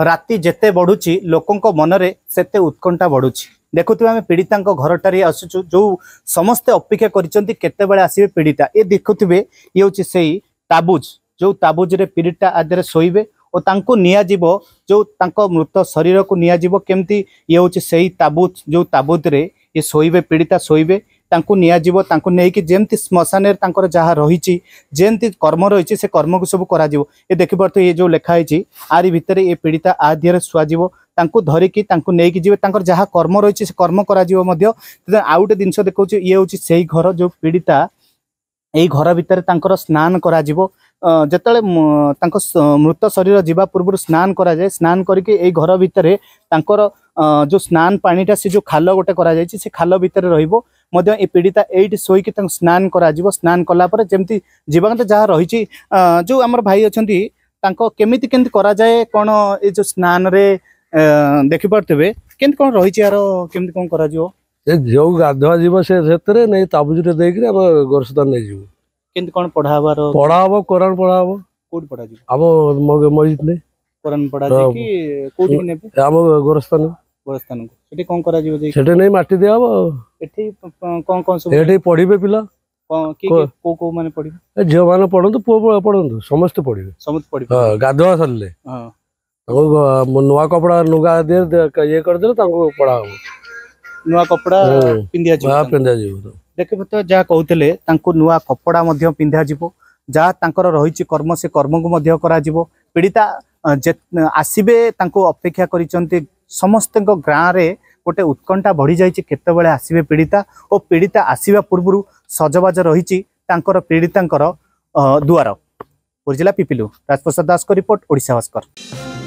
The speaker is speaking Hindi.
राति जेते बढ़ुची लोकों मनरे सेते उत्कंठा बढ़ुची। देखुवे आम पीड़िता घर आसुचु जो समस्ते अपेक्षा करते आसवे पीड़िता ये देखुवे ये हूँ से ताबुज जो ताबुज रे पीड़िता आदि शोबे और तांको नियाजिबो जो तांको मृत शरीर को नियाजिबो केमती ये हूँ से ताबुज जो ताबुज रे ये शोबे पीड़िता शोबे तांको नियाजिबो तांको नेकी जेमती श्मशान रे तांकर जहाँ रही जेमती कर्म रही से कर्म को सब करा जिवो। ये देखि परतो ये जो लिखाई छि आरी भितरे ये पीड़िता आ दिहरे सुआजिबो तांको धरिकी तांको नेकी जिवे तांकर जहाँ कर्म रही से कर्म करा जिवो मध्य। आउ गोटे जिनस देखौछि ये हूँ से घर जो पीड़िता यही घर भितर तांकर स्नान करा जिवो जेतले मृत शरीर जीवा पूर्व स्नान करा जाए स्नान करके यही घर भितर तांकर जो स्नान पानीटा से जो खाल गोटे करा जायछि से खाल भितर रहिबो मध्य ए पीड़िता एठी सोईकी तांको स्नान करा जिवो। स्नान कला पर जेमती जीवांत जहाँ रही जो आमर भाई अछंती तांको केमिति केंति करा जाए कोन ए जो स्नान रे देखि परतबे केंति कोन रही यार केमिति कोन करा जिवो जो गाधुआ जीव से सेतरे नै ताबुजरे देकरी हम गोरसदान नै जीव केंति कोन पढ़ाबार पढ़ाबो कुरान पढ़ाबो कोड पढ़ा जी हम मस्जिद नै कुरान पढ़ा जी कि कोडी नेबे हम गोरस्तान को सेठी कोन करा जिवो जे सेठी नै माटी देबो एठी कोन सब एठी पढिबे पिला को माने पढिबे झियो माने पढंतु पुओ पढंतु समस्त पढिबे हां गाधुआ सरले हां ताको नुआ कपड़ा नुगा दे ये कर दे ताको पढ़ाबो नुआ कपड़ा पिंदिया जी हां पिंदिया जी देखबो तो जा कहउतले तांको नुआ कपड़ा मध्य पिंधा जिवो जा तांकर रहिछि कर्म से कर्म को मध्य करा जिवो। पीड़िता आसीबे तांको अपेक्षा करिसंती समस्त गाँव रे गोटे उत्कंठा बढ़ी जाइछि केतेबेले आसीबे पीड़िता और पीड़िता आसीबा पूर्व सजबाज रहिछि तांकर पीड़ितांकर दुआर। पुरी जिला पिपिलु राजप्रसाद दास को रिपोर्ट ओडिशा भास्कर।